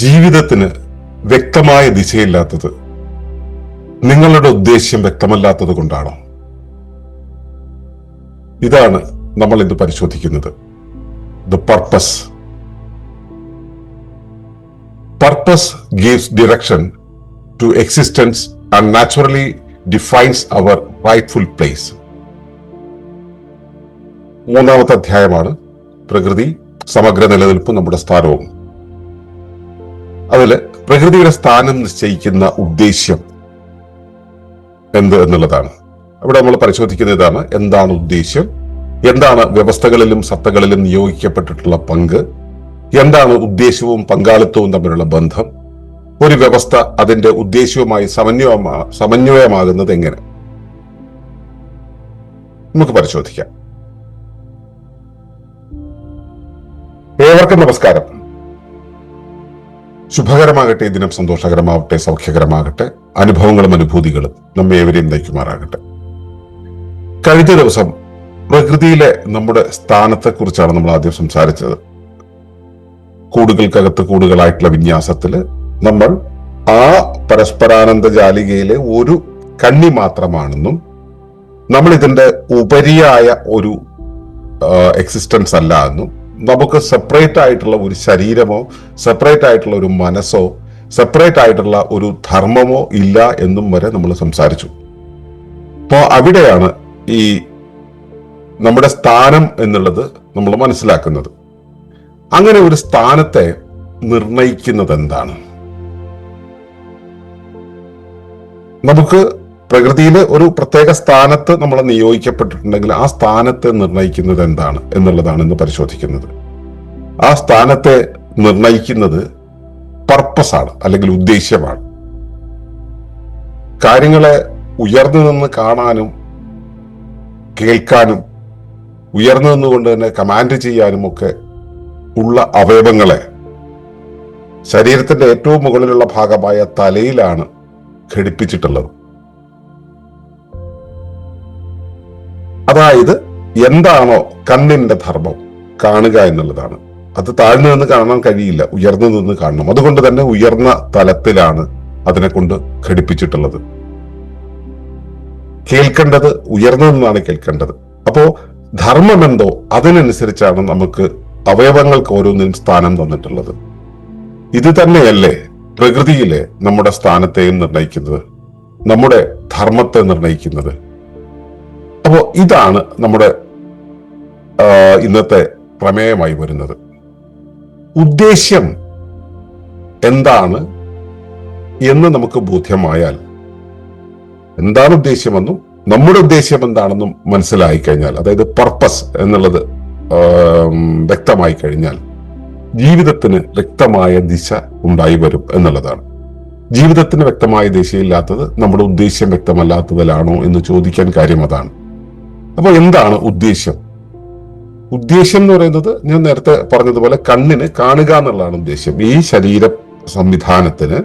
ജീവിതത്തിന് വ്യക്തമായ ദിശയില്ലാത്തത് നിങ്ങളുടെ ഉദ്ദേശ്യം വ്യക്തമല്ലാത്തത് കൊണ്ടാണോ? ഇതാണ് നമ്മൾ ഇന്ന് പരിശോധിക്കുന്നത്. The purpose. Purpose gives direction to existence and naturally defines our rightful place. മൂന്നാമത്തെ അധ്യായമാണ് പ്രകൃതി, സമഗ്ര നിലനിൽപ്പ്, നമ്മുടെ സ്ഥാനവും. അതില് പ്രകൃതിയുടെ സ്ഥാനം നിശ്ചയിക്കുന്ന ഉദ്ദേശ്യം എന്ത് എന്നുള്ളതാണ്. അവിടെ നമ്മൾ പരിശോധിക്കുന്ന ഇതാണ്: എന്താണ് ഉദ്ദേശ്യം, എന്താണ് വ്യവസ്ഥകളിലും സത്തകളിലും നിയോഗിക്കപ്പെട്ടിട്ടുള്ള പങ്ക്, എന്താണ് ഉദ്ദേശ്യവും പങ്കാളിത്തവും തമ്മിലുള്ള ബന്ധം, ഒരു വ്യവസ്ഥ അതിന്റെ ഉദ്ദേശ്യവുമായി സമന്വയമാകുന്നത് എങ്ങനെ, നമുക്ക് പരിശോധിക്കാം. ഏവർക്കും നമസ്കാരം. ശുഭകരമാകട്ടെ, ഈ ദിനം സന്തോഷകരമാവട്ടെ, സൗഖ്യകരമാകട്ടെ, അനുഭവങ്ങളും അനുഭൂതികളും നമ്മെ ഏവരെയും നയിക്കുമാറാകട്ടെ. കഴിഞ്ഞ ദിവസം പ്രകൃതിയിലെ നമ്മുടെ സ്ഥാനത്തെക്കുറിച്ചാണ് നമ്മൾ ആദ്യം സംസാരിച്ചത്. കൂടുകൾക്കകത്ത് കൂടുകളായിട്ടുള്ള വിന്യാസത്തില് നമ്മൾ ആ പരസ്പരാനന്ദ ജാലികയിലെ ഒരു കണ്ണി മാത്രമാണെന്നും നമ്മൾ ഇതിന്റെ ഉപരിയായ ഒരു എക്സിസ്റ്റൻസ് അല്ല എന്നും, നമുക്ക് സെപ്പറേറ്റ് ആയിട്ടുള്ള ഒരു ശരീരമോ സെപ്പറേറ്റ് ആയിട്ടുള്ള ഒരു മനസ്സോ സെപ്പറേറ്റ് ആയിട്ടുള്ള ഒരു ധർമ്മമോ ഇല്ല എന്നും വരെ നമ്മൾ സംസാരിച്ചു. അപ്പോൾ അവിടെയാണ് ഈ നമ്മുടെ സ്ഥാനം എന്നുള്ളത് നമ്മൾ മനസ്സിലാക്കുന്നത്. അങ്ങനെ ഒരു സ്ഥാനത്തെ നിർണയിക്കുന്നത് എന്താണ്? നമുക്ക് പ്രകൃതിയിലെ ഒരു പ്രത്യേക സ്ഥാനത്ത് നമ്മൾ നിയോഗിക്കപ്പെട്ടിട്ടുണ്ടെങ്കിൽ ആ സ്ഥാനത്തെ നിർണയിക്കുന്നത് എന്താണ് എന്നുള്ളതാണ് ഇന്ന് പരിശോധിക്കുന്നത്. ആ സ്ഥാനത്തെ നിർണയിക്കുന്നത് പർപ്പസാണ്, അല്ലെങ്കിൽ ഉദ്ദേശ്യമാണ്. കാര്യങ്ങളെ ഉയർന്നു നിന്ന് കാണാനും കേൾക്കാനും ഉയർന്നു നിന്നുകൊണ്ട് തന്നെ കമാൻഡ് ചെയ്യാനും ഒക്കെ ഉള്ള അവയവങ്ങളെ ശരീരത്തിന്റെ ഏറ്റവും മുകളിലുള്ള ഭാഗമായ തലയിലാണ് ഘടിപ്പിച്ചിട്ടുള്ളത്. അതായത് എന്താണോ കണ്ണിന്റെ ധർമ്മം, കാണുക എന്നുള്ളതാണ്. അത് താഴ്ന്നു നിന്ന് കാണാൻ കഴിയില്ല, ഉയർന്നു നിന്ന് കാണണം. അതുകൊണ്ട് തന്നെ ഉയർന്ന തലത്തിലാണ് അതിനെ കൊണ്ട് ഘടിപ്പിച്ചിട്ടുള്ളത്. കേൾക്കേണ്ടത് ഉയർന്നു നിന്നാണ് കേൾക്കേണ്ടത്. അപ്പോ ധർമ്മം എന്തോ അതിനനുസരിച്ചാണ് നമുക്ക് അവയവങ്ങൾക്ക് ഓരോന്നിനും സ്ഥാനം തന്നിട്ടുള്ളത്. ഇത് തന്നെയല്ലേ പ്രകൃതിയിലെ നമ്മുടെ സ്ഥാനത്തെയും നിർണയിക്കുന്നത്, നമ്മുടെ ധർമ്മത്തെ നിർണയിക്കുന്നത്. അപ്പോ ഇതാണ് നമ്മുടെ ഇന്നത്തെ പ്രമേയമായി വരുന്നത്. ഉദ്ദേശ്യം എന്താണ് എന്ന് നമുക്ക് ബോധ്യമായാൽ, എന്താണ് ഉദ്ദേശ്യമെന്നും നമ്മുടെ ഉദ്ദേശ്യം എന്താണെന്നും മനസ്സിലായി കഴിഞ്ഞാൽ, അതായത് പർപ്പസ് എന്നുള്ളത് വ്യക്തമായി കഴിഞ്ഞാൽ ജീവിതത്തിന് വ്യക്തമായ ദിശ ഉണ്ടായി വരും എന്നുള്ളതാണ്. ജീവിതത്തിന് വ്യക്തമായ ദിശയില്ലാത്തത് നമ്മുടെ ഉദ്ദേശ്യം വ്യക്തമല്ലാത്തതിലാണോ എന്ന് ചോദിക്കാൻ കാര്യം അതാണ്. അപ്പൊ എന്താണ് ഉദ്ദേശ്യം? ഉദ്ദേശ്യം എന്ന് പറയുന്നത് ഞാൻ നേരത്തെ പറഞ്ഞതുപോലെ കണ്ണിന് കാണുക എന്നുള്ളതാണ് ഉദ്ദേശ്യം. ഈ ശരീര സംവിധാനത്തിന്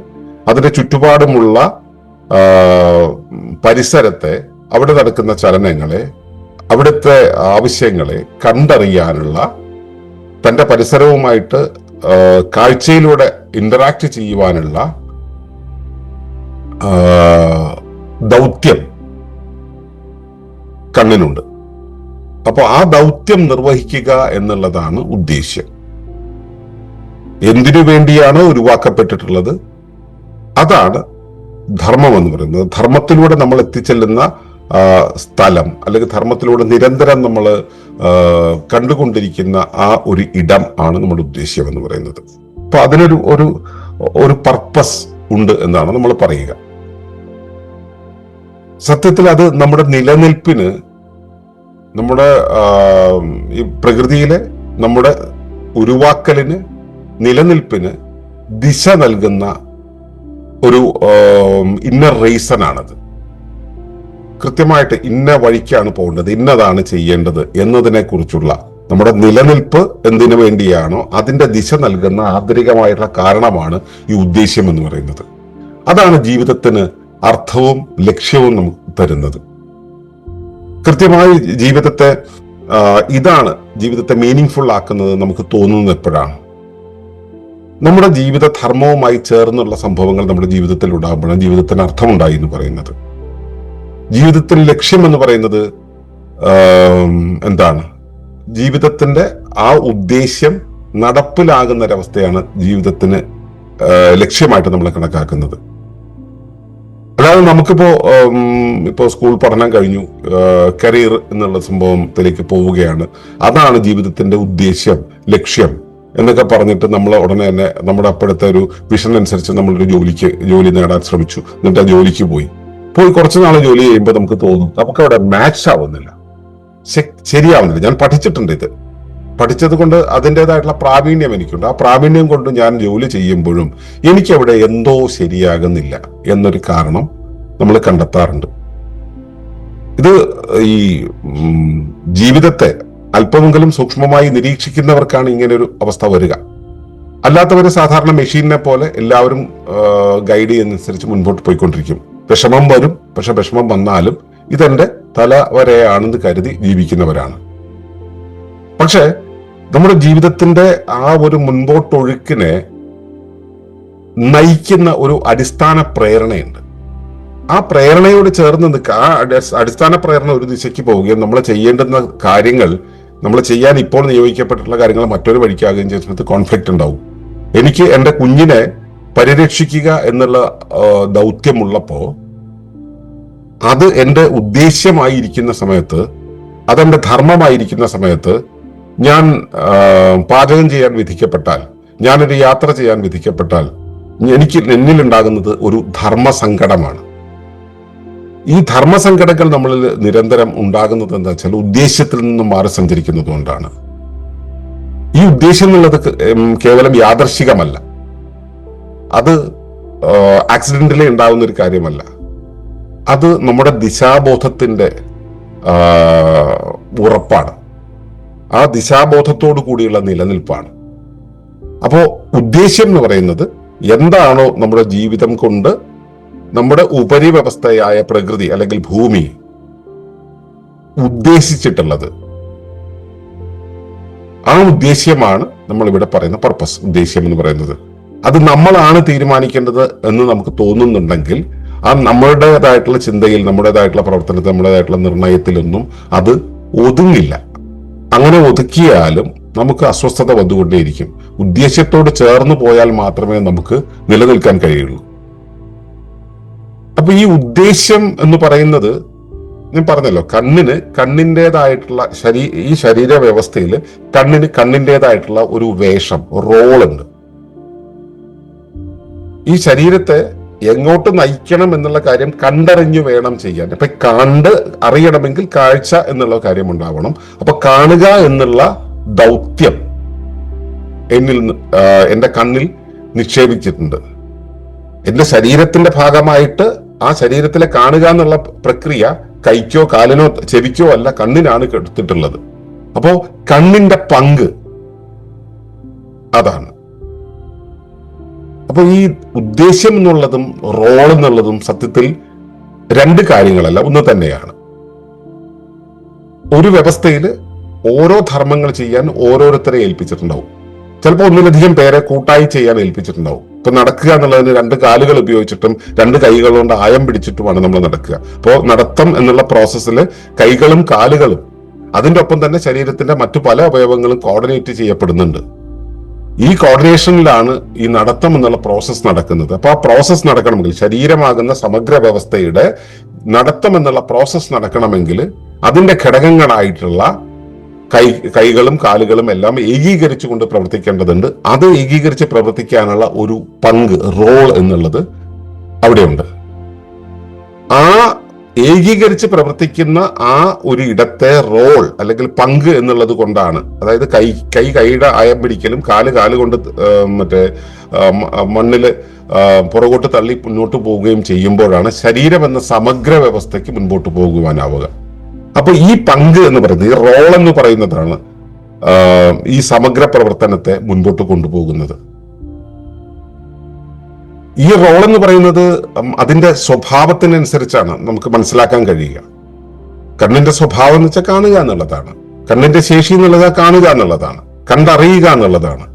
അതിന്റെ ചുറ്റുപാടുമുള്ള പരിസരത്തെ, അവിടെ നടക്കുന്ന ചലനങ്ങളെ, അവിടുത്തെ ആവശ്യങ്ങളെ കണ്ടറിയാനുള്ള, തന്റെ പരിസരവുമായിട്ട് കാഴ്ചയിലൂടെ ഇന്ററാക്ട് ചെയ്യുവാനുള്ള ദൗത്യം കണ്ണിനുണ്ട്. അപ്പോൾ ആ ദൗത്യം നിർവഹിക്കുക എന്നുള്ളതാണ് ഉദ്ദേശ്യം. എന്തിനു വേണ്ടിയാണോ ഉരുവാക്കപ്പെട്ടിട്ടുള്ളത് അതാണ് ധർമ്മം എന്ന് പറയുന്നത്. ധർമ്മത്തിലൂടെ നമ്മൾ എത്തിച്ചെല്ലുന്ന സ്ഥലം, അല്ലെങ്കിൽ ധർമ്മത്തിലൂടെ നിരന്തരം നമ്മൾ കണ്ടുകൊണ്ടിരിക്കുന്ന ആ ഒരു ഇടം ആണ് നമ്മുടെ ഉദ്ദേശ്യം എന്ന് പറയുന്നത്. അപ്പൊ അതിനൊരു ഒരു ഒരു പർപ്പസ് ഉണ്ട് എന്നാണ് നമ്മൾ പറയുക. സത്യത്തിൽ അത് നമ്മുടെ നിലനിൽപ്പിന്, നമ്മുടെ ഈ പ്രകൃതിയിലെ നമ്മുടെ ഉരുവാക്കലിന്, നിലനിൽപ്പിന് ദിശ നൽകുന്ന ഒരു ഇന്നർ റീസൺ ആണത്. കൃത്യമായിട്ട് ഇന്ന വഴിക്കാണ് പോകേണ്ടത്, ഇന്നതാണ് ചെയ്യേണ്ടത് എന്നതിനെ കുറിച്ചുള്ള നമ്മുടെ നിലനിൽപ്പ് എന്തിനു വേണ്ടിയാണോ അതിന്റെ ദിശ നൽകുന്ന ആന്തരികമായിട്ടുള്ള കാരണമാണ് ഈ ഉദ്ദേശ്യം എന്ന് പറയുന്നത്. അതാണ് ജീവിതത്തിന് അർത്ഥവും ലക്ഷ്യവും നമുക്ക് തരുന്നത്. കൃത്യമായി ഇതാണ് ജീവിതത്തെ മീനിങ് ഫുൾ ആക്കുന്നത് നമുക്ക് തോന്നുന്നത് എപ്പോഴാണ്? നമ്മുടെ ജീവിത ധർമ്മവുമായി ചേർന്നുള്ള സംഭവങ്ങൾ നമ്മുടെ ജീവിതത്തിൽ ഉണ്ടാകുമ്പോഴാണ് ജീവിതത്തിന് അർത്ഥമുണ്ടായി എന്ന് പറയുന്നത്. ജീവിതത്തിന് ലക്ഷ്യം എന്ന് പറയുന്നത് എന്താണ്? ജീവിതത്തിന്റെ ആ ഉദ്ദേശ്യം നടപ്പിലാകുന്ന ഒരവസ്ഥയാണ് ജീവിതത്തിന് ലക്ഷ്യമായിട്ട് നമ്മൾ കണക്കാക്കുന്നത്. അല്ലാതെ നമുക്കിപ്പോ സ്കൂൾ പഠനം കഴിഞ്ഞു, കരിയർ എന്നുള്ള സംഭവത്തിലേക്ക് പോവുകയാണ്, അതാണ് ജീവിതത്തിന്റെ ഉദ്ദേശ്യം, ലക്ഷ്യം എന്നൊക്കെ പറഞ്ഞിട്ട് നമ്മൾ ഉടനെ തന്നെ നമ്മുടെ അപ്പോഴത്തെ ഒരു വിഷൻ അനുസരിച്ച് നമ്മളൊരു ജോലി നേടാൻ ശ്രമിച്ചു. എന്നിട്ട് ആ ജോലിക്ക് പോയി കുറച്ചു നാൾ ജോലി ചെയ്യുമ്പോൾ നമുക്ക് തോന്നും നമുക്ക് അവിടെ മാച്ച് ആവുന്നില്ല, ശരിയാവുന്നില്ല. ഞാൻ പഠിച്ചിട്ടുണ്ട്, ഇത് പഠിച്ചത് കൊണ്ട് അതിൻ്റെതായിട്ടുള്ള പ്രാവീണ്യം എനിക്കുണ്ട്. ആ പ്രാവീണ്യം കൊണ്ട് ഞാൻ ജോലി ചെയ്യുമ്പോഴും എനിക്കവിടെ എന്തോ ശരിയാകുന്നില്ല എന്നൊരു കാരണം നമ്മൾ കണ്ടെത്താറുണ്ട്. ഇത് ഈ ജീവിതത്തെ അല്പമെങ്കിലും സൂക്ഷ്മമായി നിരീക്ഷിക്കുന്നവർക്കാണ് ഇങ്ങനെ ഒരു അവസ്ഥ വരിക. അല്ലാത്തവര് സാധാരണ മെഷീനെ പോലെ എല്ലാവരും ഗൈഡ് ചെയ്യുന്നതനുസരിച്ച് മുൻപോട്ട് പോയിക്കൊണ്ടിരിക്കും. വിഷമം വരും, പക്ഷെ വിഷമം വന്നാലും ഇതെന്റെ തല വരെയാണെന്ന് കരുതി ജീവിക്കുന്നവരാണ്. പക്ഷെ നമ്മുടെ ജീവിതത്തിന്റെ ആ ഒരു മുൻപോട്ടൊഴുക്കിനെ നയിക്കുന്ന ഒരു അടിസ്ഥാന പ്രേരണയുണ്ട്. ആ പ്രേരണയോട് ചേർന്ന് നിൽക്കുക. ആ അടിസ്ഥാന പ്രേരണ ഒരു ദിശയ്ക്ക് പോവുകയും നമ്മൾ ചെയ്യേണ്ടുന്ന കാര്യങ്ങൾ, നമ്മൾ ചെയ്യാൻ ഇപ്പോൾ നിയോഗിക്കപ്പെട്ടിട്ടുള്ള കാര്യങ്ങൾ മറ്റൊരു വഴിക്കാകുകയും ചെയ്യുന്നത് കോൺഫ്ലിക്റ്റ് ഉണ്ടാവും. എനിക്ക് എൻ്റെ കുഞ്ഞിനെ പരിരക്ഷിക്കുക എന്നുള്ള ദൗത്യമുള്ളപ്പോ അത് എൻ്റെ ഉദ്ദേശ്യമായിരിക്കുന്ന സമയത്ത്, അതെന്റെ ധർമ്മമായിരിക്കുന്ന സമയത്ത് ഞാൻ പാചകം ചെയ്യാൻ വിധിക്കപ്പെട്ടാൽ, ഞാനൊരു യാത്ര ചെയ്യാൻ വിധിക്കപ്പെട്ടാൽ എന്നിലുണ്ടാകുന്നത് ഒരു ധർമ്മസങ്കടമാണ്. ഈ ധർമ്മസങ്കടങ്ങൾ നമ്മളിൽ നിരന്തരം ഉണ്ടാകുന്നത് എന്താ വെച്ചാൽ ഉദ്ദേശ്യത്തിൽ നിന്നും മാറി സഞ്ചരിക്കുന്നത് കൊണ്ടാണ്. ഈ ഉദ്ദേശ്യം എന്നുള്ളത് കേവലം യാദർശികമല്ല, അത് ആക്സിഡന്റിലേ ഉണ്ടാകുന്ന ഒരു കാര്യമല്ല, അത് നമ്മുടെ ദിശാബോധത്തിന്റെ ഉറപ്പാണ്, ആ ദിശാബോധത്തോടു കൂടിയുള്ള നിലനിൽപ്പാണ്. അപ്പോ ഉദ്ദേശ്യം എന്ന് പറയുന്നത് എന്താണോ നമ്മുടെ ജീവിതം കൊണ്ട് നമ്മുടെ ഉപരിവ്യവസ്ഥയായ പ്രകൃതി അല്ലെങ്കിൽ ഭൂമി ഉദ്ദേശിച്ചിട്ടുള്ളത്, ആ ഉദ്ദേശ്യമാണ് നമ്മൾ ഇവിടെ പറയുന്ന പർപ്പസ്. ഉദ്ദേശ്യം എന്ന് പറയുന്നത് അത് നമ്മളാണ് തീരുമാനിക്കേണ്ടത് എന്ന് നമുക്ക് തോന്നുന്നുണ്ടെങ്കിൽ ആ നമ്മുടേതായിട്ടുള്ള ചിന്തയിൽ, നമ്മുടേതായിട്ടുള്ള പ്രവർത്തനത്തിൽ, നമ്മുടേതായിട്ടുള്ള നിർണയത്തിലൊന്നും അത് ഒതുങ്ങില്ല. അങ്ങനെ ഒതുക്കിയാലും നമുക്ക് അസ്വസ്ഥത വന്നുകൊണ്ടേയിരിക്കും. ഉദ്ദേശ്യത്തോട് ചേർന്ന് പോയാൽ മാത്രമേ നമുക്ക് നിലനിൽക്കാൻ കഴിയുള്ളൂ. അപ്പൊ ഈ ഉദ്ദേശ്യം എന്ന് പറയുന്നത്, ഞാൻ പറഞ്ഞല്ലോ, കണ്ണിൻ്റെതായിട്ടുള്ള ഈ ശരീര വ്യവസ്ഥയിൽ കണ്ണിൻ്റെതായിട്ടുള്ള ഒരു വേഷം, റോളുണ്ട്. ഈ ശരീരത്തെ എങ്ങോട്ട് നയിക്കണം എന്നുള്ള കാര്യം കണ്ടറിഞ്ഞു വേണം ചെയ്യാൻ. ഇപ്പൊ കണ്ട് അറിയണമെങ്കിൽ കാഴ്ച എന്നുള്ള കാര്യം ഉണ്ടാവണം. അപ്പൊ കാണുക എന്നുള്ള ദൗത്യം എന്റെ കണ്ണിൽ നിക്ഷേപിച്ചിട്ടുണ്ട്. എന്റെ ശരീരത്തിന്റെ ഭാഗമായിട്ട് ആ ശരീരത്തിലെ കാണുക എന്നുള്ള പ്രക്രിയ കൈക്കോ കാലിനോ ചെവിക്കോ അല്ല, കണ്ണിനാണ് എടുത്തിട്ടുള്ളത്. അപ്പോ കണ്ണിന്റെ പങ്ക് അതാണ്. അപ്പൊ ഈ ഉദ്ദേശ്യം എന്നുള്ളതും റോൾ എന്നുള്ളതും സത്യത്തിൽ രണ്ട് കാര്യങ്ങളല്ല, ഒന്ന് തന്നെയാണ്. ഒരു വ്യവസ്ഥയിൽ ഓരോ ധർമ്മങ്ങൾ ചെയ്യാൻ ഓരോരുത്തരെ ഏൽപ്പിച്ചിട്ടുണ്ടാവും. ചിലപ്പോൾ ഒന്നിലധികം പേരെ കൂട്ടായി ചെയ്യാൻ ഏൽപ്പിച്ചിട്ടുണ്ടാവും. ഇപ്പൊ നടക്കുക എന്നുള്ളതിന് രണ്ട് കാലുകൾ ഉപയോഗിച്ചിട്ടും രണ്ട് കൈകൾ കൊണ്ട് ആയം പിടിച്ചിട്ടുമാണ് നമ്മൾ നടക്കുക. അപ്പോൾ നടത്തം എന്നുള്ള പ്രോസസ്സിൽ കൈകളും കാലുകളും അതിന്റെ ഒപ്പം തന്നെ ശരീരത്തിന്റെ മറ്റു പല അവയവങ്ങളും കോർഡിനേറ്റ് ചെയ്യപ്പെടുന്നുണ്ട്. ഈ കോർഡിനേഷനിലാണ് ഈ നടത്തം എന്നുള്ള പ്രോസസ്സ് നടക്കുന്നത്. അപ്പൊ ആ പ്രോസസ്സ് നടക്കണമെങ്കിൽ, ശരീരമാകുന്ന സമഗ്ര വ്യവസ്ഥയുടെ നടത്തം എന്നുള്ള പ്രോസസ്സ് നടക്കണമെങ്കിൽ അതിന്റെ ഘടകങ്ങളായിട്ടുള്ള കൈകളും കാലുകളും എല്ലാം ഏകീകരിച്ചുകൊണ്ട് പ്രവർത്തിക്കേണ്ടതുണ്ട്. അത് ഏകീകരിച്ച് പ്രവർത്തിക്കാനുള്ള ഒരു പങ്ക്, റോൾ എന്നുള്ളത് അവിടെയുണ്ട്. ആ ഏകീകരിച്ച് പ്രവർത്തിക്കുന്ന ആ ഒരു ഇടത്തെ റോൾ അല്ലെങ്കിൽ പങ്ക് എന്നുള്ളത് കൊണ്ടാണ്, അതായത് കൈയുടെ ആയം പിടിക്കലും കാല് കൊണ്ട് മണ്ണില് പുറകോട്ട് തള്ളി മുന്നോട്ട് പോവുകയും ചെയ്യുമ്പോഴാണ് ശരീരം എന്ന സമഗ്ര വ്യവസ്ഥയ്ക്ക് മുൻപോട്ട് പോകുവാനാവുക. അപ്പൊ ഈ പങ്ക് എന്ന് പറയുന്നത്, ഈ റോൾ എന്ന് പറയുന്നതാണ് ഈ സമഗ്ര പ്രവർത്തനത്തെ മുൻപോട്ട് കൊണ്ടുപോകുന്നത്. ഈ റോൾ എന്ന് പറയുന്നത് അതിന്റെ സ്വഭാവത്തിനനുസരിച്ചാണ് നമുക്ക് മനസ്സിലാക്കാൻ കഴിയുക. കണ്ണിന്റെ സ്വഭാവം എന്ന് വെച്ചാൽ കാണുക എന്നുള്ളതാണ്. കണ്ണിന്റെ ശേഷി എന്നുള്ളത് കാണുക എന്നുള്ളതാണ്, കണ്ടറിയുക എന്നുള്ളതാണ്.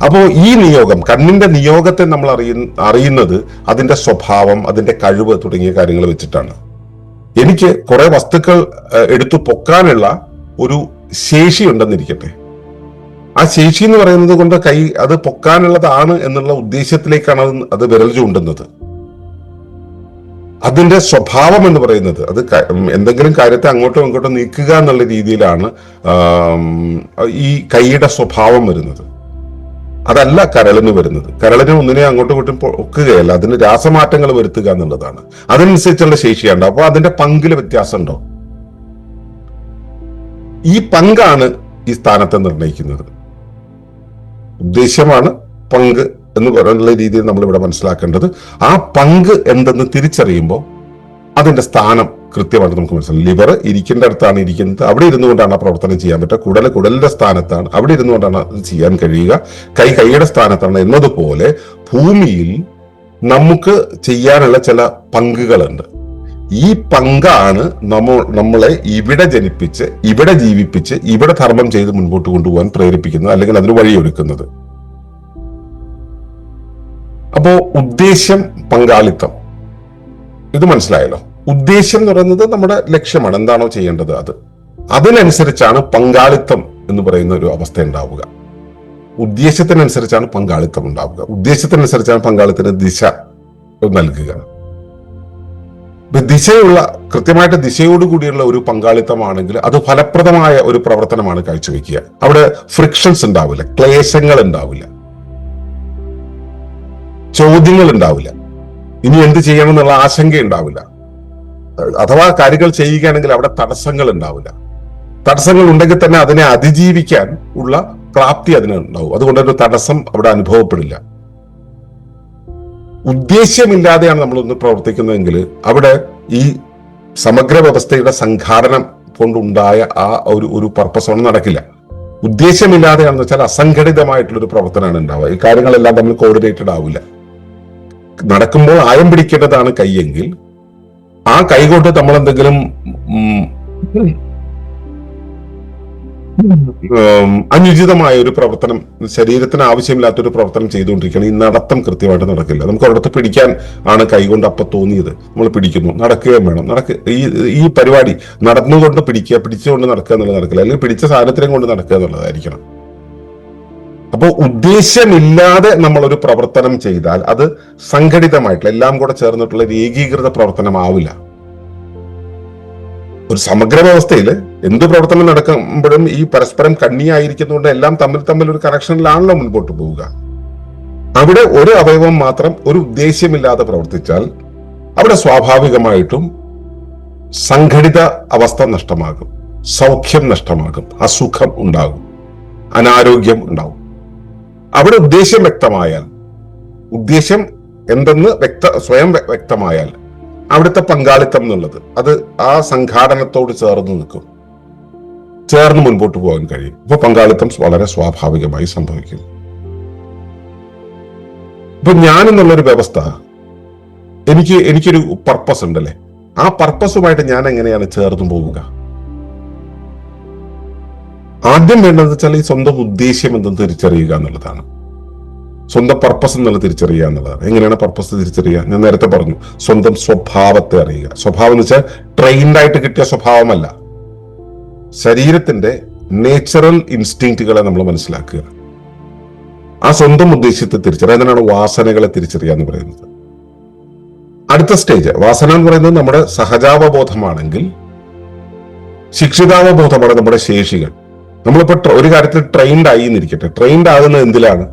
അപ്പോ ഈ നിയോഗം, കണ്ണിന്റെ നിയോഗത്തെ നമ്മൾ അറിയുന്നത് അതിന്റെ സ്വഭാവം, അതിന്റെ കഴിവ് തുടങ്ങിയ കാര്യങ്ങൾ വെച്ചിട്ടാണ്. എനിക്ക് കുറെ വസ്തുക്കൾ എടുത്തു പൊക്കാനുള്ള ഒരു ശേഷി ഉണ്ടെന്നിരിക്കട്ടെ. ആ ശേഷി എന്ന് പറയുന്നത് കൊണ്ട് അത് പൊക്കാനുള്ളതാണ് എന്നുള്ള ഉദ്ദേശത്തിലേക്കാണ് അത് വിരൽ ചൂണ്ടുന്നത്. അതിന്റെ സ്വഭാവം എന്ന് പറയുന്നത് അത് എന്തെങ്കിലും കാര്യത്തെ അങ്ങോട്ടും ഇങ്ങോട്ടും നീക്കുക എന്നുള്ള രീതിയിലാണ് ഈ കൈയുടെ സ്വഭാവം വരുന്നത്. അതല്ല കരളിന് വരുന്നത്. കരളിന് ഒന്നിനെ അങ്ങോട്ടും ഇങ്ങോട്ടും പൊക്കുകയല്ല, അതിന് രാസമാറ്റങ്ങൾ വരുത്തുക എന്നുള്ളതാണ്. അതിനനുസരിച്ചുള്ള ശേഷിയുണ്ട്. അപ്പോൾ അതിന്റെ പങ്കില് വ്യത്യാസം ഉണ്ടോ? ഈ പങ്കാണ് ഈ സ്ഥാനത്തെ നിർണ്ണയിക്കുന്നത്. ഉദ്ദേശ്യമാണ് പങ്ക് എന്ന് പറയുന്ന രീതിയിൽ നമ്മൾ ഇവിടെ മനസ്സിലാക്കേണ്ടത്. ആ പങ്ക് എന്തെന്ന് തിരിച്ചറിയുമ്പോൾ അതിന്റെ സ്ഥാനം കൃത്യമായിട്ട് നമുക്ക് മനസ്സിലാവും. ലിവർ ഇരിക്കേണ്ട അടുത്താണ് ഇരിക്കുന്നത്, അവിടെ ഇരുന്നു കൊണ്ടാണ് ആ പ്രവർത്തനം ചെയ്യാൻ പറ്റുക. കുടലിന്റെ സ്ഥാനത്താണ്, അവിടെ ഇരുന്നു കൊണ്ടാണ് അത് ചെയ്യാൻ കഴിയുക. കൈയുടെ സ്ഥാനത്താണ് എന്നതുപോലെ ഭൂമിയിൽ നമുക്ക് ചെയ്യാനുള്ള ചില പങ്കുകളുണ്ട്. ഈ പങ്കാണ് നമ്മളെ ഇവിടെ ജനിപ്പിച്ച്, ഇവിടെ ജീവിപ്പിച്ച്, ഇവിടെ ധർമ്മം ചെയ്ത് മുൻപോട്ട് കൊണ്ടുപോകാൻ പ്രേരിപ്പിക്കുന്നത്, അല്ലെങ്കിൽ അതിന് വഴിയൊരുക്കുന്നത്. അപ്പോ ഉദ്ദേശ്യം, പങ്കാളിത്തം, ഇത് മനസ്സിലായല്ലോ. ഉദ്ദേശ്യം എന്ന് പറയുന്നത് നമ്മുടെ ലക്ഷ്യമാണ്, എന്താണോ ചെയ്യേണ്ടത് അത്. അതിനനുസരിച്ചാണ് പങ്കാളിത്തം എന്ന് പറയുന്ന ഒരു അവസ്ഥ ഉണ്ടാവുക. ഉദ്ദേശ്യത്തിനനുസരിച്ചാണ് പങ്കാളിത്തം ഉണ്ടാവുക. ഉദ്ദേശ്യത്തിനനുസരിച്ചാണ് പങ്കാളിത്തത്തിന് ദിശ നൽകുക. കൃത്യമായിട്ട് ദിശയോടുകൂടിയുള്ള ഒരു പങ്കാളിത്തമാണെങ്കിൽ അത് ഫലപ്രദമായ ഒരു പ്രവർത്തനമാണ് കാഴ്ചവെക്കുക. അവിടെ ഫ്രിക്ഷൻസ് ഉണ്ടാവില്ല, ക്ലേശങ്ങൾ ഉണ്ടാവില്ല, ചോദ്യങ്ങൾ ഉണ്ടാവില്ല, ഇനി എന്ത് ചെയ്യണം എന്നുള്ള ആശങ്ക ഉണ്ടാവില്ല. അഥവാ കാര്യങ്ങൾ ചെയ്യുകയാണെങ്കിൽ അവിടെ തടസ്സങ്ങൾ ഉണ്ടാവില്ല. തടസ്സങ്ങൾ ഉണ്ടെങ്കിൽ തന്നെ അതിനെ അതിജീവിക്കാൻ ഉള്ള പ്രാപ്തി അതിനുണ്ടാവും. അതുകൊണ്ടൊരു തടസ്സം അവിടെ അനുഭവപ്പെടില്ല. ഉദ്ദേശ്യമില്ലാതെയാണ് നമ്മളൊന്ന് പ്രവർത്തിക്കുന്നതെങ്കിൽ അവിടെ ഈ സമഗ്ര വ്യവസ്ഥയുടെ സംഘാടനം കൊണ്ടുണ്ടായ ആ ഒരു പർപ്പസ് നടക്കില്ല. ഉദ്ദേശ്യമില്ലാതെയാണെന്ന് വെച്ചാൽ അസംഘടിതമായിട്ടുള്ളൊരു പ്രവർത്തനമാണ് ഉണ്ടാവുക. ഈ കാര്യങ്ങളെല്ലാം നമ്മൾ കോർഡിനേറ്റഡ് ആവില്ല. നടക്കുമ്പോൾ ആയം പിടിക്കേണ്ടതാണ് കൈയെങ്കിൽ ആ കൈകൊണ്ട് നമ്മൾ എന്തെങ്കിലും അനുചിതമായ ഒരു പ്രവർത്തനം, ശരീരത്തിന് ആവശ്യമില്ലാത്തൊരു പ്രവർത്തനം ചെയ്തുകൊണ്ടിരിക്കുകയാണ്. ഈ നടത്തം കൃത്യമായിട്ട് നടക്കില്ല. നമുക്ക് ഒരിടത്ത് പിടിക്കാൻ ആണ് കൈകൊണ്ട് അപ്പം തോന്നിയത്, നമ്മൾ പിടിക്കുന്നു, നടക്കുകയും വേണം. ഈ പരിപാടി നടന്നുകൊണ്ട് പിടിച്ചുകൊണ്ട് നടക്കുക എന്നുള്ളത് നടക്കില്ല. അല്ലെങ്കിൽ പിടിച്ച സാധനത്തിനെയും കൊണ്ട് നടക്കുക എന്നുള്ളതായിരിക്കണം. അപ്പോൾ ഉദ്ദേശ്യമില്ലാതെ നമ്മളൊരു പ്രവർത്തനം ചെയ്താൽ അത് സംഘടിതമായിട്ടുള്ള, എല്ലാം കൂടെ ചേർന്നിട്ടുള്ള ഏകീകൃത പ്രവർത്തനമാവില്ല. ഒരു സമഗ്ര വ്യവസ്ഥയിൽ എന്ത് പ്രവർത്തനം നടക്കുമ്പോഴും ഈ പരസ്പരം കണ്ണിയായിരിക്കുന്നതുകൊണ്ട് എല്ലാം തമ്മിൽ ഒരു കണക്ഷനിലാണല്ലോ മുൻപോട്ട് പോവുക. അവിടെ ഒരു അവയവം മാത്രം ഒരു ഉദ്ദേശ്യമില്ലാതെ പ്രവർത്തിച്ചാൽ അവിടെ സ്വാഭാവികമായിട്ടും സംഘടിത അവസ്ഥ നഷ്ടമാകും, സൗഖ്യം നഷ്ടമാകും, അസുഖം ഉണ്ടാകും, അനാരോഗ്യം ഉണ്ടാകും. അവിടെ ഉദ്ദേശ്യം വ്യക്തമായാൽ, ഉദ്ദേശ്യം എന്തെന്ന് സ്വയം വ്യക്തമായാൽ അവിടുത്തെ പങ്കാളിത്തം എന്നുള്ളത് അത് ആ സംഘാടനത്തോട് ചേർന്ന് നിൽക്കും, ചേർന്ന് മുൻപോട്ട് പോകാൻ കഴിയും. ഇപ്പൊ പങ്കാളിത്തം വളരെ സ്വാഭാവികമായി സംഭവിക്കും. ഇപ്പൊ ഞാൻ എന്നുള്ളൊരു വ്യവസ്ഥ, എനിക്കൊരു പർപ്പസ് ഉണ്ടല്ലേ, ആ പർപ്പസുമായിട്ട് ഞാൻ എങ്ങനെയാണ് ചേർന്ന് പോവുക? ആദ്യം വേണ്ടതെന്ന് വെച്ചാൽ ഈ സ്വന്തം ഉദ്ദേശ്യം എന്തെന്ന് തിരിച്ചറിയുക എന്നുള്ളതാണ്. സ്വന്തം പർപ്പസ് എന്നുള്ളത് തിരിച്ചറിയുക എന്നുള്ളതാണ്. എങ്ങനെയാണ് പർപ്പസ് തിരിച്ചറിയുക? ഞാൻ നേരത്തെ പറഞ്ഞു, സ്വന്തം സ്വഭാവത്തെ അറിയുക. സ്വഭാവം എന്ന് വെച്ചാൽ ട്രെയിൻഡ് ആയിട്ട് കിട്ടിയ സ്വഭാവമല്ല, ശരീരത്തിന്റെ നേച്ചുറൽ ഇൻസ്റ്റിങ്ക്റ്റുകളെ നമ്മൾ മനസ്സിലാക്കുക. ആ സ്വന്തം ഉദ്ദേശ്യത്തെ തിരിച്ചറിയുക. അതിനാണ് വാസനകളെ തിരിച്ചറിയുക എന്ന് പറയുന്നത്. അടുത്ത സ്റ്റേജ്, വാസന എന്ന് പറയുന്നത് നമ്മുടെ സഹജാവബോധമാണെങ്കിൽ ശിക്ഷിതാവബോധമാണ് നമ്മുടെ ശേഷികൾ. നമ്മളിപ്പോ ഒരു കാര്യത്തിൽ ട്രെയിൻഡ് ആയി എന്നിരിക്കട്ടെ, ട്രെയിൻഡ് ആകുന്നത് എന്തിലാണ്?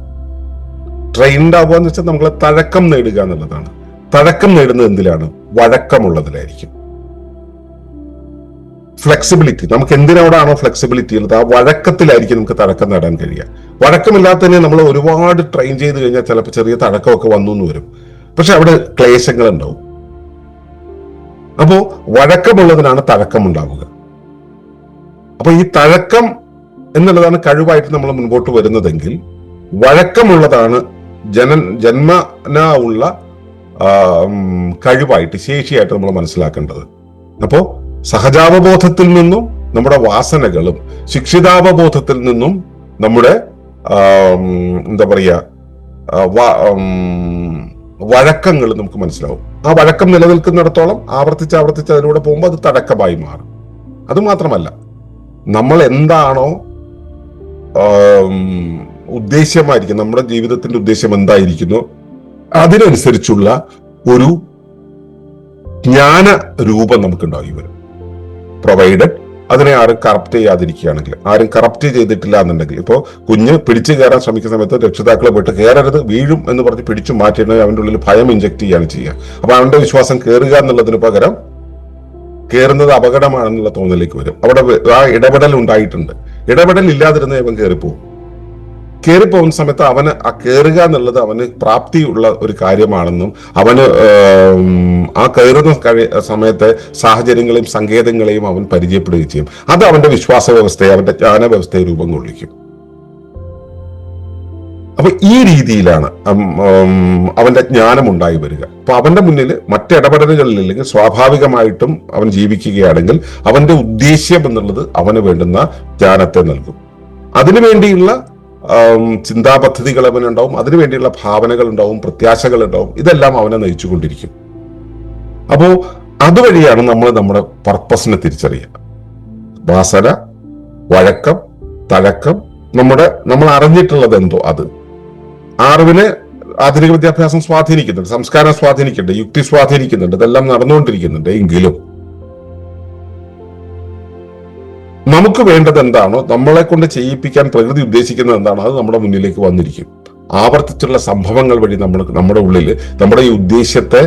ട്രെയിൻഡ് ആവുക എന്ന് വെച്ചാൽ നമ്മളെ തഴക്കം നേടുക എന്നുള്ളതാണ്. തഴക്കം നേടുന്നത് എന്തിലാണ്? വഴക്കമുള്ളതിലായിരിക്കും. ഫ്ലെക്സിബിലിറ്റി, നമുക്ക് എന്തിനോടാണോ ഫ്ലെക്സിബിലിറ്റി ഉള്ളത് ആ വഴക്കത്തിലായിരിക്കും നമുക്ക് തഴക്കം നേടാൻ കഴിയുക. വഴക്കമില്ലാത്തതിനെ നമ്മൾ ഒരുപാട് ട്രെയിൻ ചെയ്ത് കഴിഞ്ഞാൽ ചിലപ്പോൾ ചെറിയ തഴക്കമൊക്കെ വന്നു എന്ന് വരും, പക്ഷെ അവിടെ ക്ലേശങ്ങൾ ഉണ്ടാവും. അപ്പോ വഴക്കമുള്ളതിനാണ് തഴക്കം ഉണ്ടാവുക. അപ്പൊ ഈ തഴക്കം എന്നുള്ളതാണ് കഴിവായിട്ട് നമ്മൾ മുൻപോട്ട് വരുന്നതെങ്കിൽ വഴക്കമുള്ളതാണ് ജന്മന ഉള്ള കഴിവായിട്ട്, ശേഷിയായിട്ട് നമ്മൾ മനസ്സിലാക്കേണ്ടത്. അപ്പോ സഹജാവബോധത്തിൽ നിന്നും നമ്മുടെ വാസനകളും ശിക്ഷിതാവബോധത്തിൽ നിന്നും നമ്മുടെ എന്താ പറയുക, വഴക്കങ്ങൾ നമുക്ക് മനസ്സിലാവും. ആ വഴക്കം നിലനിൽക്കുന്നിടത്തോളം ആവർത്തിച്ച് ആവർത്തിച്ച് അതിലൂടെ പോകുമ്പോൾ അത് തടക്കമായി മാറും. അതുമാത്രമല്ല, നമ്മൾ എന്താണോ ഉദ്ദേശ്യമായിരിക്കും, നമ്മുടെ ജീവിതത്തിന്റെ ഉദ്ദേശ്യം എന്തായിരിക്കുന്നു, അതിനനുസരിച്ചുള്ള ഒരു ജ്ഞാന രൂപം നമുക്കുണ്ടാവും വരും. പ്രൊവൈഡഡ് അതിനെ ആരും കറപ്റ്റ് ചെയ്യാതിരിക്കുകയാണെങ്കിൽ, ആരും കറപ്റ്റ് ചെയ്തിട്ടില്ല എന്നുണ്ടെങ്കിൽ, ഇപ്പോൾ കുഞ്ഞ് പിടിച്ചു കയറാൻ ശ്രമിക്കുന്ന സമയത്ത് രക്ഷിതാക്കളെ പോയിട്ട് കയറരുത്, വീഴും എന്ന് പറഞ്ഞ് പിടിച്ചു മാറ്റിയിട്ട് അവന്റെ ഉള്ളിൽ ഭയം ഇഞ്ചക്ട് ചെയ്യാണ് ചെയ്യുക. അപ്പൊ അവന്റെ വിശ്വാസം കയറുക എന്നുള്ളതിന് പകരം കയറുന്നത് അപകടമാണെന്നുള്ള തോന്നലേക്ക് വരും. അവിടെ ആ ഇടപെടൽ ഉണ്ടായിട്ടുണ്ട്. ഇടപെടൽ ഇല്ലാതിരുന്ന ഇവൻ കയറിപ്പോകും. കയറിപ്പോകുന്ന സമയത്ത് അവന് ആ കയറുക എന്നുള്ളത് അവന് പ്രാപ്തിയുള്ള ഒരു കാര്യമാണെന്നും അവന് ആ കയറുന്ന സമയത്തെ സാഹചര്യങ്ങളെയും സങ്കേതങ്ങളെയും അവൻ പരിചയപ്പെടുകയും ചെയ്യും. അത് അവന്റെ വിശ്വാസ വ്യവസ്ഥയെ, അവന്റെ ജ്ഞാന വ്യവസ്ഥയെ രൂപം കൊള്ളിക്കും. അപ്പൊ ഈ രീതിയിലാണ് അവന്റെ ജ്ഞാനം ഉണ്ടായി വരിക. അപ്പൊ അവന്റെ മുന്നിൽ മറ്റിടപെടലുകളില്ലെങ്കിൽ സ്വാഭാവികമായിട്ടും അവൻ ജീവിക്കുകയാണെങ്കിൽ അവന്റെ ഉദ്ദേശ്യം എന്നുള്ളത് അവന് വേണ്ടുന്ന ജ്ഞാനത്തെ നൽകും. അതിനുവേണ്ടിയുള്ള ചിന്താ പദ്ധതികൾ അവനുണ്ടാവും, അതിനുവേണ്ടിയുള്ള ഭാവനകൾ ഉണ്ടാവും, പ്രത്യാശകൾ ഉണ്ടാവും. ഇതെല്ലാം അവനെ നയിച്ചുകൊണ്ടിരിക്കും. അപ്പോ അതുവഴിയാണ് നമ്മൾ നമ്മുടെ പർപ്പസിനെ തിരിച്ചറിയുക. വാസന, വഴക്കം, തഴക്കം, നമ്മൾ അറിഞ്ഞിട്ടുള്ളത് എന്തോ അത്. അറിവിനെ ആധുനിക വിദ്യാഭ്യാസം സ്വാധീനിക്കുന്നുണ്ട്, സംസ്കാരം സ്വാധീനിക്കുന്നുണ്ട്, യുക്തി സ്വാധീനിക്കുന്നുണ്ട്, ഇതെല്ലാം നടന്നുകൊണ്ടിരിക്കുന്നുണ്ട്. എങ്കിലും നമുക്ക് വേണ്ടത് എന്താണോ, നമ്മളെ കൊണ്ട് ചെയ്യിപ്പിക്കാൻ പ്രകൃതി ഉദ്ദേശിക്കുന്നത് എന്താണോ, അത് നമ്മുടെ മുന്നിലേക്ക് വന്നിരിക്കും. ആവർത്തിച്ചുള്ള സംഭവങ്ങൾ വഴി നമ്മുടെ ഉള്ളിൽ നമ്മുടെ ഈ ഉദ്ദേശ്യത്തെ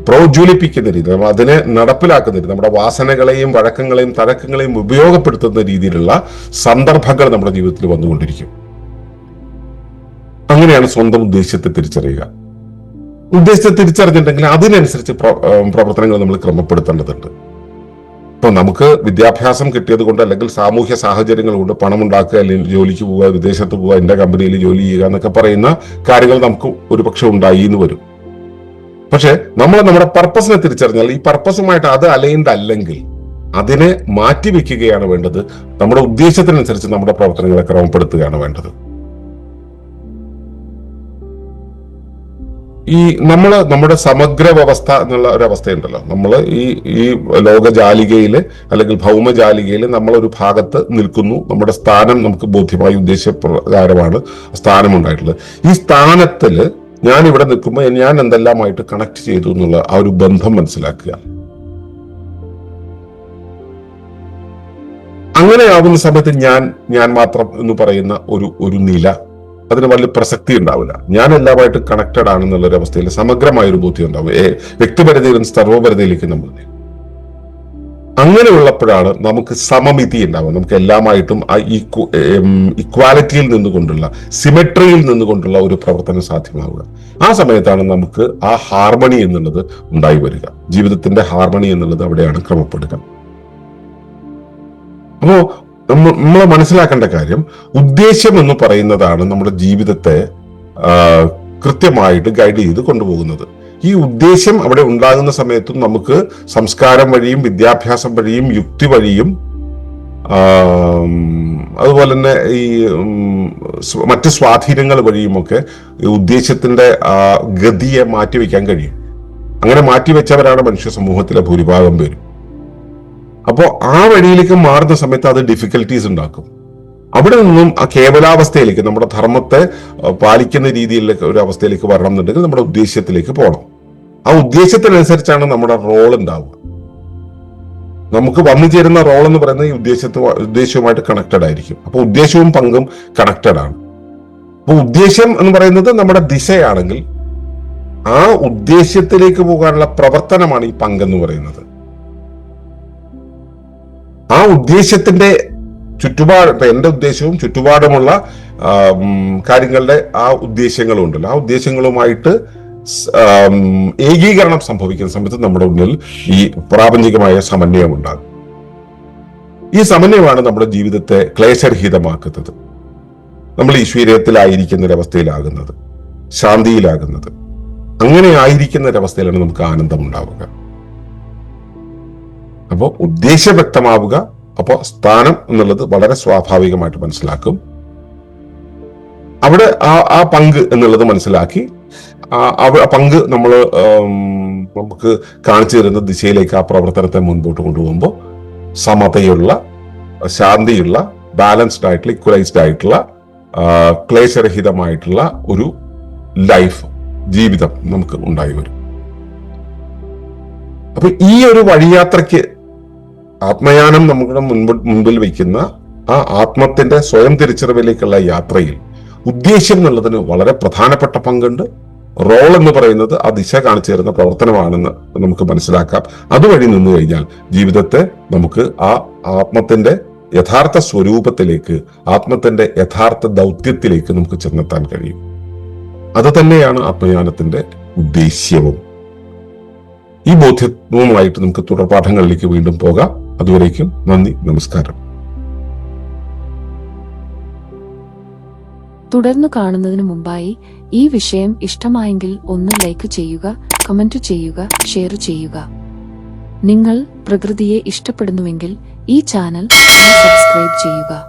പ്രോജ്വലിപ്പിക്കുന്ന രീതി, അതിനെ നടപ്പിലാക്കുന്ന രീതി, നമ്മുടെ വാസനകളെയും വഴക്കങ്ങളെയും തഴക്കങ്ങളെയും ഉപയോഗപ്പെടുത്തുന്ന രീതിയിലുള്ള സന്ദർഭങ്ങൾ നമ്മുടെ ജീവിതത്തിൽ വന്നുകൊണ്ടിരിക്കും. അങ്ങനെയാണ് സ്വന്തം ഉദ്ദേശ്യത്തെ തിരിച്ചറിയുക. ഉദ്ദേശത്തെ തിരിച്ചറിഞ്ഞിട്ടുണ്ടെങ്കിൽ അതിനനുസരിച്ച് പ്രവർത്തനങ്ങൾ നമ്മൾ ക്രമപ്പെടുത്തേണ്ടതുണ്ട്. ഇപ്പൊ നമുക്ക് വിദ്യാഭ്യാസം കിട്ടിയത് കൊണ്ട്, അല്ലെങ്കിൽ സാമൂഹ്യ സാഹചര്യങ്ങൾ കൊണ്ട് പണം ഉണ്ടാക്കുക, അല്ലെങ്കിൽ ജോലിക്ക് പോവുക, വിദേശത്ത് പോവുക, എന്റെ കമ്പനിയിൽ ജോലി ചെയ്യുക എന്നൊക്കെ പറയുന്ന കാര്യങ്ങൾ നമുക്ക് ഒരുപക്ഷെ ഉണ്ടായി എന്ന് വരും. പക്ഷെ നമ്മൾ നമ്മുടെ പർപ്പസിനെ തിരിച്ചറിഞ്ഞാൽ, ഈ പർപ്പസുമായിട്ട് അത് അലൈൻഡ് അല്ലെങ്കിൽ അതിനെ മാറ്റിവെക്കുകയാണ് വേണ്ടത്. നമ്മുടെ ഉദ്ദേശത്തിനനുസരിച്ച് നമ്മുടെ പ്രവർത്തനങ്ങളെ ക്രമപ്പെടുത്തുകയാണ് വേണ്ടത്. ഈ നമ്മുടെ സമഗ്ര വ്യവസ്ഥ എന്നുള്ള ഒരു അവസ്ഥയുണ്ടല്ലോ, നമ്മൾ ഈ ലോകജാലികയില് അല്ലെങ്കിൽ ഭൗമജാലികയില് നമ്മളൊരു ഭാഗത്ത് നിൽക്കുന്നു. നമ്മുടെ സ്ഥാനം നമുക്ക് ബോധ്യമായി, ഉദ്ദേശപ്രകാരമാണ് സ്ഥാനം ഉണ്ടായിട്ടുള്ളത്. ഈ സ്ഥാനത്തില് ഞാൻ ഇവിടെ നിൽക്കുമ്പോൾ ഞാൻ എന്തെല്ലാമായിട്ട് കണക്ട് ചെയ്തു എന്നുള്ള ആ ഒരു ബന്ധം മനസ്സിലാക്കുക. അങ്ങനെയാവുന്ന സമയത്ത് ഞാൻ മാത്രം എന്ന് പറയുന്ന ഒരു നില, അതിന് വലിയ പ്രസക്തി ഉണ്ടാവില്ല. ഞാൻ എല്ലാമായിട്ട് കണക്റ്റഡ് ആണെന്നുള്ളൊരു അവസ്ഥയിൽ സമഗ്രമായൊരു ബോധ്യം ഉണ്ടാവും. വ്യക്തിപരതയിൽ നിന്ന് സർവ്വപരതയിലേക്ക് നമ്മൾ. അങ്ങനെയുള്ളപ്പോഴാണ് നമുക്ക് സമമിതി ഉണ്ടാവുക. നമുക്ക് എല്ലാമായിട്ടും ആ ഇക്വാലിറ്റിയിൽ നിന്നുകൊണ്ടുള്ള, സിമെട്രിയിൽ നിന്നുകൊണ്ടുള്ള ഒരു പ്രവർത്തനം സാധ്യമാവുക. ആ സമയത്താണ് നമുക്ക് ആ ഹാർമണി എന്നുള്ളത് ഉണ്ടായി വരിക. ജീവിതത്തിന്റെ ഹാർമണി എന്നുള്ളത് അവിടെയാണ് ക്രമപ്പെടുക. അപ്പോ നമ്മൾ മനസ്സിലാക്കേണ്ട കാര്യം, ഉദ്ദേശ്യം എന്ന് പറയുന്നതാണ് നമ്മുടെ ജീവിതത്തെ കൃത്യമായിട്ട് ഗൈഡ് ചെയ്ത് കൊണ്ടുപോകുന്നത്. ഈ ഉദ്ദേശ്യം അവിടെ ഉണ്ടാകുന്ന സമയത്തും നമുക്ക് സംസ്കാരം വഴിയും വിദ്യാഭ്യാസം വഴിയും യുക്തി വഴിയും അതുപോലെ തന്നെ ഈ മറ്റ് സ്വാധീനങ്ങൾ വഴിയുമൊക്കെ ഈ ഉദ്ദേശ്യത്തിന്റെ ഗതിയെ മാറ്റിവെക്കാൻ കഴിയും. അങ്ങനെ മാറ്റിവെച്ചവരാണ് മനുഷ്യ സമൂഹത്തിലെ ഭൂരിഭാഗം പേരും. അപ്പോൾ ആ വഴിയിലേക്ക് മാറുന്ന സമയത്ത് അത് ഡിഫിക്കൽട്ടീസ് ഉണ്ടാക്കും. അവിടെ നിന്നും ആ കേവലാവസ്ഥയിലേക്ക്, നമ്മുടെ ധർമ്മത്തെ പാലിക്കുന്ന രീതിയിലേക്ക് ഒരു അവസ്ഥയിലേക്ക് വരണം എന്നുണ്ടെങ്കിൽ നമ്മുടെ ഉദ്ദേശ്യത്തിലേക്ക് പോകണം. ആ ഉദ്ദേശ്യത്തിനനുസരിച്ചാണ് നമ്മുടെ റോൾ ഉണ്ടാവുക. നമുക്ക് വന്നു ചേരുന്ന റോൾ എന്ന് പറയുന്നത് ഈ ഉദ്ദേശ്യവുമായിട്ട് കണക്റ്റഡ് ആയിരിക്കും. അപ്പൊ ഉദ്ദേശ്യവും പങ്കും കണക്റ്റഡ് ആണ്. അപ്പൊ ഉദ്ദേശ്യം എന്ന് പറയുന്നത് നമ്മുടെ ദിശയാണെങ്കിൽ ആ ഉദ്ദേശ്യത്തിലേക്ക് പോകാനുള്ള പ്രവർത്തനമാണ് ഈ പങ്കെന്ന് പറയുന്നത്. ആ ഉദ്ദേശ്യത്തിന്റെ ചുറ്റുപാട്, ഇപ്പൊ എന്റെ ഉദ്ദേശവും ചുറ്റുപാടുമുള്ള കാര്യങ്ങളുടെ ആ ഉദ്ദേശ്യങ്ങളും ഉണ്ടല്ലോ, ആ ഉദ്ദേശ്യങ്ങളുമായിട്ട് ഏകീകരണം സംഭവിക്കുന്ന സമയത്ത് നമ്മുടെ മുന്നിൽ ഈ പ്രാപഞ്ചികമായ സമന്വയം ഉണ്ടാകും. ഈ സമന്വയമാണ് നമ്മുടെ ജീവിതത്തെ ക്ലേശരഹിതമാക്കുന്നത്. നമ്മൾ ഈശ്വര്യത്തിലായിരിക്കുന്ന ഒരവസ്ഥയിലാകുന്നത്, ശാന്തിയിലാകുന്നത്. അങ്ങനെ ആയിരിക്കുന്ന ഒരവസ്ഥയിലാണ് നമുക്ക് ആനന്ദം ഉണ്ടാവുക. അപ്പോൾ ഉദ്ദേശ്യം വ്യക്തമാവുക. അപ്പോൾ സ്ഥാനം എന്നുള്ളത് വളരെ സ്വാഭാവികമായിട്ട് മനസ്സിലാക്കും. അവിടെ ആ പങ്ക് എന്നുള്ളത് മനസ്സിലാക്കി ആ പങ്ക് നമ്മൾ നമുക്ക് കാണിച്ചു തരുന്ന ദിശയിലേക്ക് ആ പ്രവർത്തനത്തെ മുൻപോട്ട് കൊണ്ടുപോകുമ്പോൾ സമതയുള്ള, ശാന്തിയുള്ള, ബാലൻസ്ഡ് ആയിട്ടുള്ള, ഇക്വലൈസ്ഡ് ആയിട്ടുള്ള, ക്ലേശരഹിതമായിട്ടുള്ള ഒരു ലൈഫ്, ജീവിതം നമുക്ക് ഉണ്ടായി വരും. അപ്പൊ ഈ ഒരു വഴിയാത്രയ്ക്ക് ആത്മയാനം നമ്മുടെ മുൻപിൽ വയ്ക്കുന്ന ആ ആത്മത്തിന്റെ സ്വയം തിരിച്ചറിവിലേക്കുള്ള യാത്രയിൽ ഉദ്ദേശ്യം എന്നുള്ളതിന് വളരെ പ്രധാനപ്പെട്ട പങ്കുണ്ട്. റോൾ എന്ന് പറയുന്നത് ആ ദിശ കാണിച്ചു തരുന്ന പ്രവർത്തനമാണെന്ന് നമുക്ക് മനസ്സിലാക്കാം. അതുവഴി നിന്നു കഴിഞ്ഞാൽ ജീവിതത്തെ നമുക്ക് ആ ആത്മത്തിന്റെ യഥാർത്ഥ സ്വരൂപത്തിലേക്ക്, ആത്മത്തിന്റെ യഥാർത്ഥ ദൗത്യത്തിലേക്ക് നമുക്ക് ചെന്നെത്താൻ കഴിയും. അത് തന്നെയാണ് ആത്മജ്ഞാനത്തിന്റെ ഉദ്ദേശ്യവും. ഈ ബോധ്യവുമായിട്ട് നമുക്ക് തുടർപാഠങ്ങളിലേക്ക് വീണ്ടും പോകാം. അതുവരേക്കും നന്ദി, നമസ്കാരം. തുടർന്നു കാണുന്നതിന് മുമ്പായി ഈ വിഷയം ഇഷ്ടമായെങ്കിൽ ഒന്ന് ലൈക്ക് ചെയ്യുക, കമന്റ് ചെയ്യുക, ഷെയർ ചെയ്യുക. നിങ്ങൾ പ്രകൃതിയെ ഇഷ്ടപ്പെടുന്നുവെങ്കിൽ ഈ ചാനൽ സബ്സ്ക്രൈബ് ചെയ്യുക.